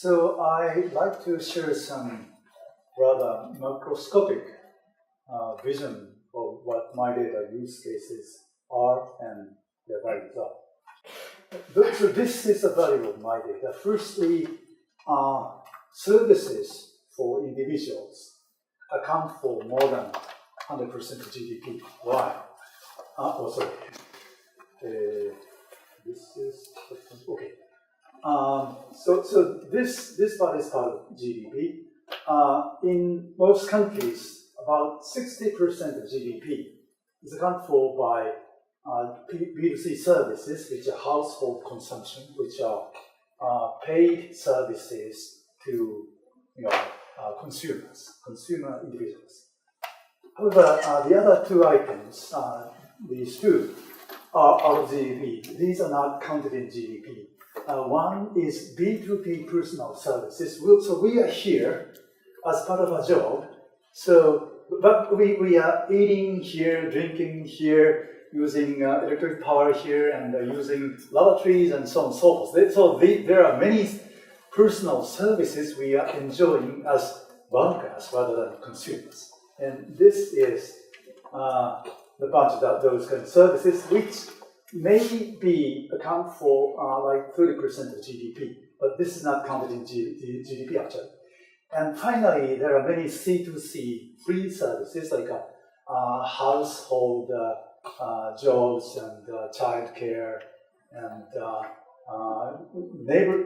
So I'd like to share some rather macroscopic vision of what MyData use cases are and their values are. So this is the value of MyData. Firstly, services for individuals account for more than 100% of GDP. Why? This is okay. So this part is part of GDP. In most countries, about 60% of GDP is accounted for by B2C services, which are household consumption, which are paid services to consumer individuals. However, the other two items, these two, are out of GDP. These are not counted in GDP. One is B2B personal services. So we are here as part of our job. But we are eating here, drinking here, using electric power here, and using lavatories and so on and so forth. So there are many personal services we are enjoying as workers rather than consumers. And this is the bunch of those kind of services, which may be account for like 30% of GDP, but this is not counted in GDP actually. And finally, there are many C2C free services like household jobs and childcare and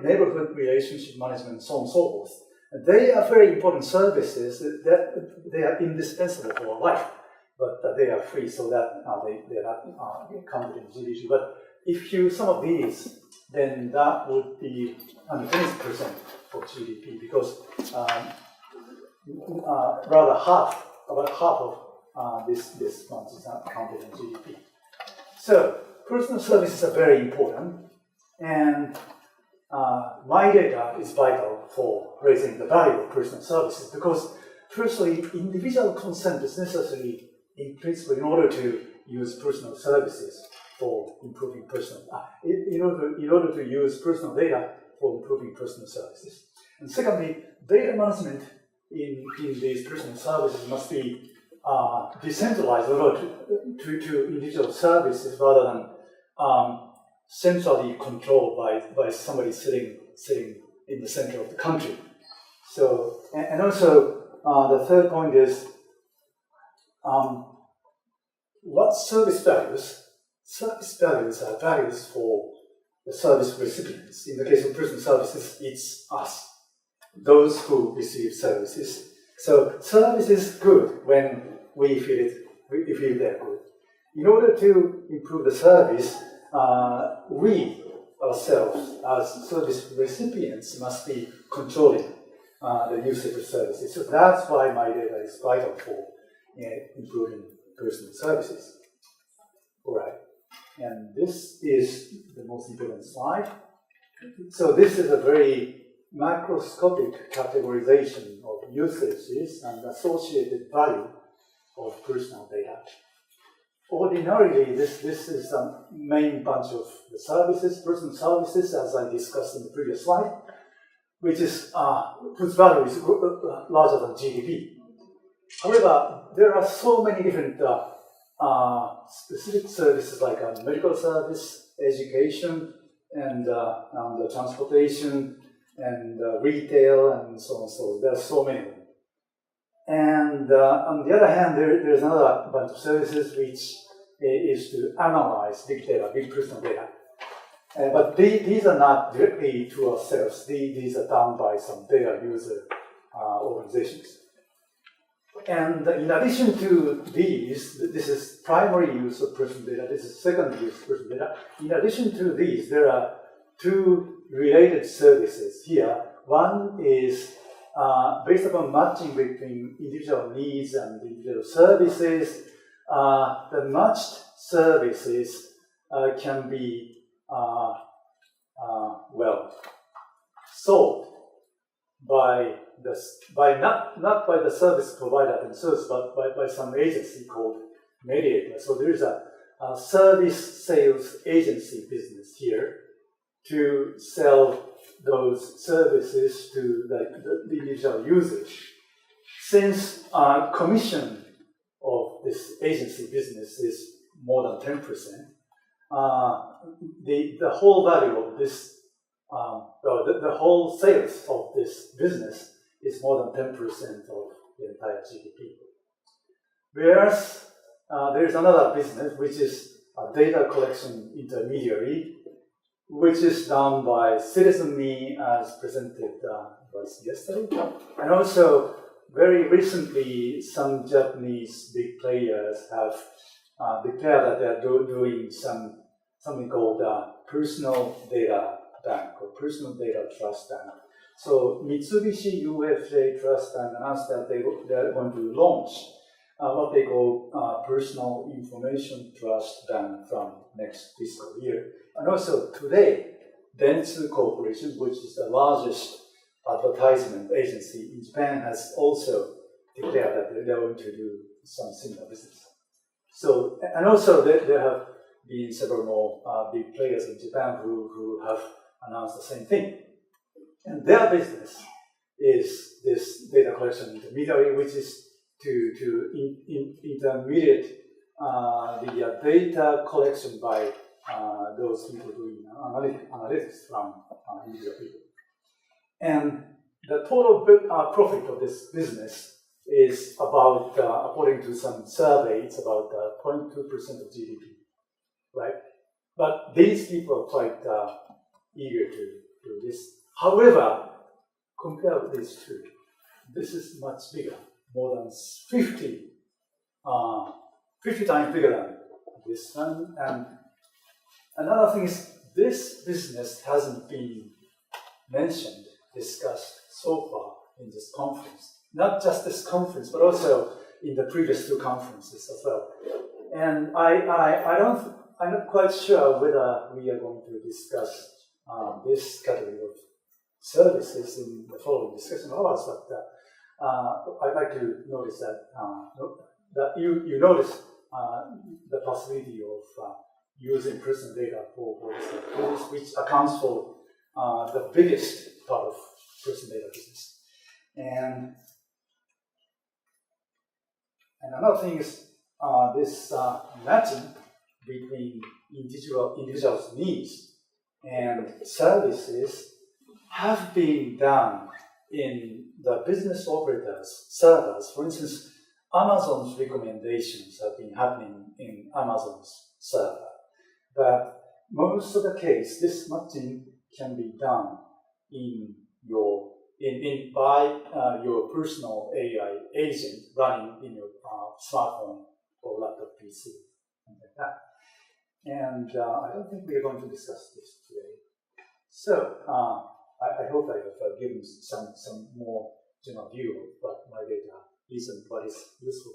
neighborhood relationship management and so on and so forth. And they are very important services that they are indispensable for our life, but they are free, so that they are not counted in GDP. But if you sum up these, then that would be 120% of GDP, because rather about half of this amount is not counted in GDP. So personal services are very important, and MyData is vital for raising the value of personal services, because firstly, individual consent is necessary in principle in order to use personal services for improving in order to use personal data for improving personal services. And secondly, data management in these personal services must be decentralized in order to individual services rather than centrally controlled by somebody sitting in the center of the country. So, and also the third point is what service values? Service values are values for the service recipients. In the case of personal services, it's us, those who receive services. So service is good when we feel they're good. In order to improve the service, we ourselves as service recipients must be controlling the usage of services. So that's why MyData is vital for improving personal services. All right. And this is the most important slide. So this is a very macroscopic categorization of usages and associated value of personal data. Ordinarily, this is the main bunch of the services, personal services, as I discussed in the previous slide, which is whose value is larger than GDP. However, there are so many different specific services like medical service, education, and transportation, and retail, and so on. So there are so many of them. And on the other hand, there's another bunch of services which is to analyze big data, big personal data. But these are not directly to ourselves. These are done by some data user organizations. And in addition to these, this is primary use of personal data, this is secondary use of personal data. In addition to these, there are two related services here. One is based upon matching between individual needs and individual services. The matched services can be sold not by the service provider themselves, but by some agency called mediator. So there is a service sales agency business here to sell those services to the individual usage. Since commission of this agency business is more than 10%, the whole value of this, the whole sales of this business is more than 10% of the entire GDP. Whereas there is another business which is a data collection intermediary, which is done by Citizen Me as presented yesterday. And also, very recently, some Japanese big players have declared that they are doing something called personal data bank or personal data trust bank. So Mitsubishi UFJ Trust Bank announced that they are going to launch what they call personal information trust bank from next fiscal year. And also today, Dentsu Corporation, which is the largest advertisement agency in Japan, has also declared that they are going to do some similar business. So, and also there have been several more big players in Japan who have announced the same thing. And their business is this data collection intermediary, which is to intermediate the data collection by those people doing analytics from individual people. And the total profit of this business is about, according to some survey, it's about 0.2% of GDP, right? But these people are quite eager to do this. However, compared with these two, this is much bigger, more than 50 times bigger than this one. And another thing is, this business hasn't been mentioned, discussed so far in this conference. Not just this conference, but also in the previous two conferences as well. And I'm not quite sure whether we are going to discuss this category of services in the following discussion hours, but I'd like to notice that you notice the possibility of using personal data for this, which accounts for the biggest part of personal data business. And another thing is this matching between individuals' needs and services have been done in the business operators' servers. For instance, Amazon's recommendations have been happening in Amazon's server. But most of the case, this matching can be done by your personal AI agent running in your smartphone or laptop PC, something like that. And I don't think we are going to discuss this today. So I hope I have given some more general view of what MyData is and what is useful.